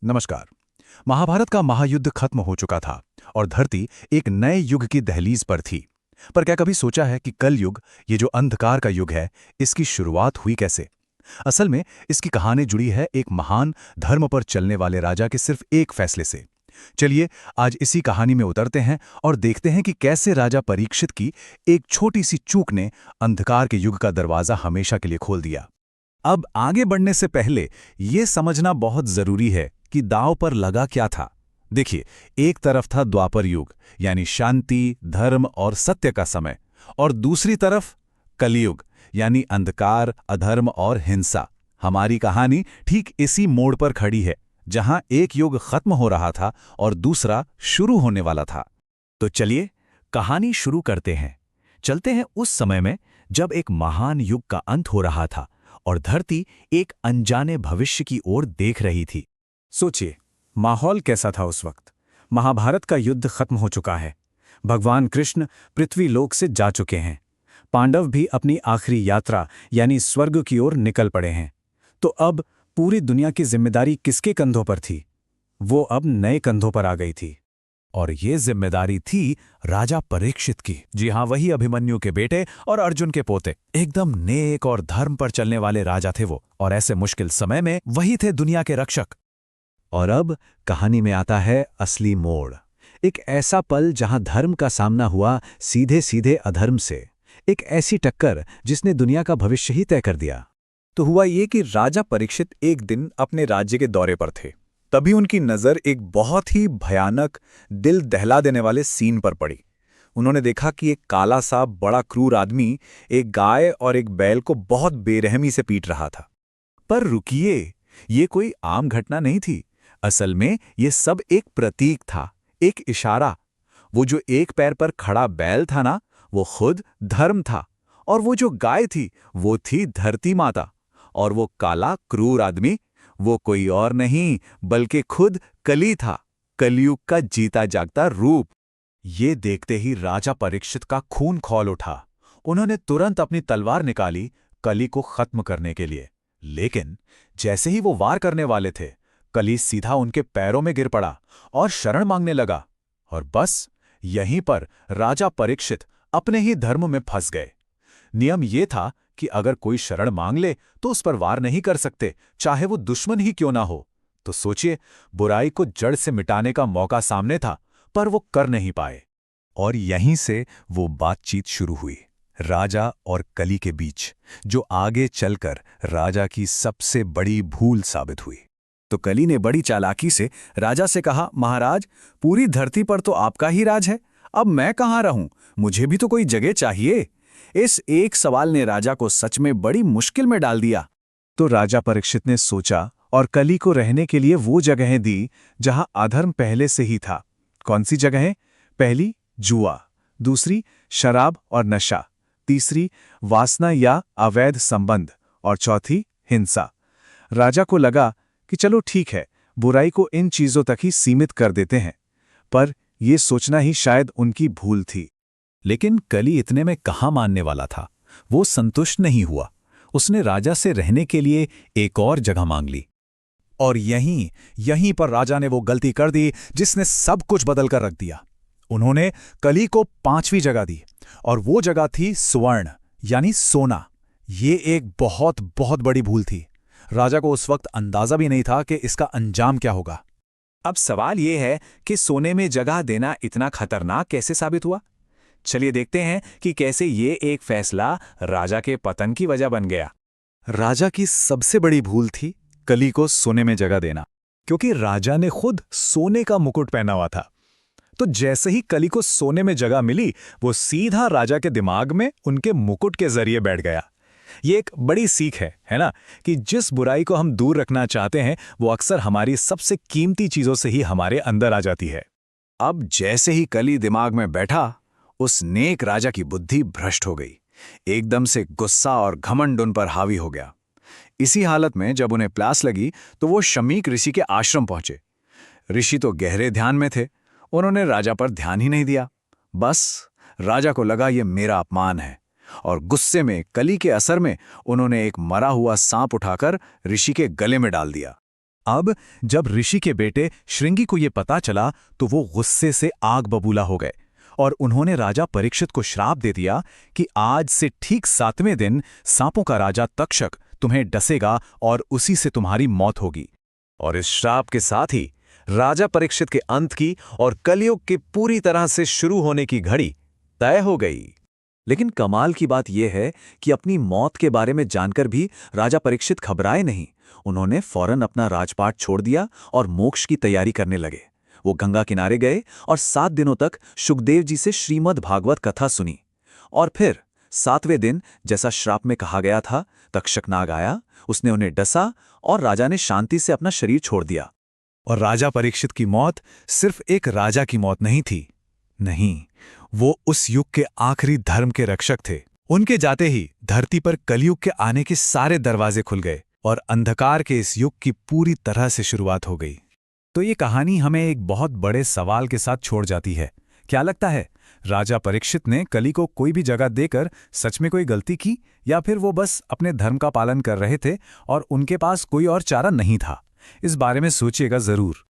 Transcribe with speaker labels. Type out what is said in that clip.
Speaker 1: नमस्कार। महाभारत का महायुद्ध खत्म हो चुका था और धरती एक नए युग की दहलीज पर थी। पर क्या कभी सोचा है कि कल युग, ये जो अंधकार का युग है, इसकी शुरुआत हुई कैसे? असल में इसकी कहानी जुड़ी है एक महान धर्म पर चलने वाले राजा के सिर्फ एक फैसले से। चलिए आज इसी कहानी में उतरते हैं और देखते हैं कि कैसे राजा परीक्षित की एक छोटी सी चूक ने अंधकार के युग का दरवाजा हमेशा के लिए खोल दिया। अब आगे बढ़ने से पहले ये समझना बहुत जरूरी है कि दांव पर लगा क्या था। देखिए, एक तरफ था द्वापर युग, यानी शांति, धर्म और सत्य का समय, और दूसरी तरफ कलियुग, यानी अंधकार, अधर्म और हिंसा। हमारी कहानी ठीक इसी मोड़ पर खड़ी है, जहां एक युग खत्म हो रहा था और दूसरा शुरू होने वाला था। तो चलिए कहानी शुरू करते हैं। चलते हैं उस समय में जब एक महान युग का अंत हो रहा था और धरती एक अनजाने भविष्य की ओर देख रही थी। सोचिए, माहौल कैसा था उस वक्त। महाभारत का युद्ध खत्म हो चुका है। भगवान कृष्ण पृथ्वी लोक से जा चुके हैं। पांडव भी अपनी आखिरी यात्रा यानी स्वर्ग की ओर निकल पड़े हैं। तो अब पूरी दुनिया की जिम्मेदारी किसके कंधों पर थी? वो अब नए कंधों पर आ गई थी। और ये जिम्मेदारी थी राजा परीक्षित की। जी हाँ, वही अभिमन्यु के बेटे और अर्जुन के पोते। एकदम नेक और धर्म पर चलने वाले राजा थे वो, और ऐसे मुश्किल समय में वही थे दुनिया के रक्षक। और अब कहानी में आता है असली मोड़। एक ऐसा पल जहां धर्म का सामना हुआ सीधे सीधे अधर्म से। एक ऐसी टक्कर जिसने दुनिया का भविष्य ही तय कर दिया।
Speaker 2: तो हुआ ये कि राजा परीक्षित एक दिन अपने राज्य के दौरे पर थे। तभी उनकी नज़र एक बहुत ही भयानक, दिल दहला देने वाले सीन पर पड़ी। उन्होंने देखा कि एक काला सा बड़ा क्रूर आदमी एक गाय और एक बैल को बहुत बेरहमी से पीट रहा था।
Speaker 1: पर रुकिए, ये कोई आम घटना नहीं थी। असल में ये सब एक प्रतीक था, एक इशारा। वो जो एक पैर पर खड़ा बैल था ना, वो खुद धर्म था, और वो जो गाय थी वो थी धरती माता, और वो काला क्रूर आदमी वो कोई और नहीं बल्कि खुद कली था, कलयुग का जीता जागता रूप। ये देखते ही राजा परीक्षित का खून खौल उठा। उन्होंने तुरंत अपनी तलवार निकाली कली को खत्म करने के लिए। लेकिन जैसे ही वो वार करने वाले थे, कली सीधा उनके पैरों में गिर पड़ा और शरण मांगने लगा। और बस यहीं पर राजा परीक्षित अपने ही धर्म में फंस गए। नियम ये था कि अगर कोई शरण मांग ले तो उस पर वार नहीं कर सकते, चाहे वो दुश्मन ही क्यों ना हो। तो सोचिए, बुराई को जड़ से मिटाने का मौका सामने था, पर वो कर नहीं पाए। और यहीं से वो बातचीत शुरू हुई, राजा और कली के बीच, जो आगे चलकर राजा की सबसे बड़ी भूल साबित हुई।
Speaker 2: तो कली ने बड़ी चालाकी से राजा से कहा, महाराज, पूरी धरती पर तो आपका ही राज है, अब मैं कहाँ रहूं? मुझे भी तो कोई जगह चाहिए। इस एक सवाल ने राजा को सच में बड़ी मुश्किल में डाल दिया।
Speaker 1: तो राजा परीक्षित ने सोचा और कली को रहने के लिए वो जगहें दी जहां अधर्म पहले से ही था। कौन सी जगहें? पहली, जुआ। दूसरी, शराब और नशा। तीसरी, वासना या अवैध संबंध। और चौथी, हिंसा। राजा को लगा कि चलो ठीक है, बुराई को इन चीजों तक ही सीमित कर देते हैं। पर यह सोचना ही शायद उनकी भूल थी। लेकिन कली इतने में कहाँ मानने वाला था। वो संतुष्ट नहीं हुआ। उसने राजा से रहने के लिए एक और जगह मांग ली। और यहीं पर राजा ने वो गलती कर दी जिसने सब कुछ बदल कर रख दिया। उन्होंने कली को 5वीं जगह दी, और वो जगह थी स्वर्ण, यानी सोना। ये एक बहुत बहुत बड़ी भूल थी। राजा को उस वक्त अंदाजा भी नहीं था कि इसका अंजाम क्या होगा।
Speaker 2: अब सवाल ये है कि सोने में जगह देना इतना खतरनाक कैसे साबित हुआ। चलिए देखते हैं कि कैसे ये एक फैसला राजा के पतन की वजह बन गया।
Speaker 1: राजा की सबसे बड़ी भूल थी कली को सोने में जगह देना, क्योंकि राजा ने खुद सोने का मुकुट पहना हुआ था। तो जैसे ही कली को सोने में जगह मिली, वो सीधा राजा के दिमाग में उनके मुकुट के जरिए बैठ गया। ये एक बड़ी सीख है ना, कि जिस बुराई को हम दूर रखना चाहते हैं वो अक्सर हमारी सबसे कीमती चीजों से ही हमारे अंदर आ जाती है।
Speaker 2: अब जैसे ही कली दिमाग में बैठा, उस नेक राजा की बुद्धि भ्रष्ट हो गई। एकदम से गुस्सा और घमंड उन पर हावी हो गया। इसी हालत में जब उन्हें प्यास लगी तो वो शमीक ऋषि के आश्रम पहुंचे। ऋषि तो गहरे ध्यान में थे। उन्होंने राजा पर ध्यान ही नहीं दिया। बस राजा को लगा ये मेरा अपमान है, और गुस्से में, कली के असर में, उन्होंने एक मरा हुआ सांप उठाकर ऋषि के गले में डाल दिया।
Speaker 1: अब जब ऋषि के बेटे श्रृंगी को ये पता चला तो वो गुस्से से आग बबूला हो गए और उन्होंने राजा परीक्षित को श्राप दे दिया कि आज से ठीक 7वें दिन सांपों का राजा तक्षक तुम्हें डसेगा और उसी से तुम्हारी मौत होगी।
Speaker 2: और इस श्राप के साथ ही राजा परीक्षित के अंत की और कलयुग के पूरी तरह से शुरू होने की घड़ी तय हो गई। लेकिन कमाल की बात यह है कि अपनी मौत के बारे में जानकर भी राजा परीक्षित घबराए नहीं। उन्होंने फौरन अपना राजपाट छोड़ दिया और मोक्ष की तैयारी करने लगे। वो गंगा किनारे गए और 7 दिनों तक शुकदेव जी से श्रीमद् भागवत कथा सुनी। और फिर 7वें दिन, जैसा श्राप में कहा गया था, तक्षक नाग आया, उसने उन्हें डसा और राजा ने शांति से अपना शरीर छोड़ दिया।
Speaker 1: और राजा परीक्षित की मौत सिर्फ एक राजा की मौत नहीं थी। नहीं, वो उस युग के आखिरी धर्म के रक्षक थे। उनके जाते ही धरती पर कलयुग के आने के सारे दरवाजे खुल गए और अंधकार के इस युग की पूरी तरह से शुरुआत हो गई। तो ये कहानी हमें एक बहुत बड़े सवाल के साथ छोड़ जाती है। क्या लगता है, राजा परीक्षित ने कली को कोई भी जगह देकर सच में कोई गलती की, या फिर वो बस अपने धर्म का पालन कर रहे थे और उनके पास कोई और चारा नहीं था? इस बारे में सोचिएगा जरूर।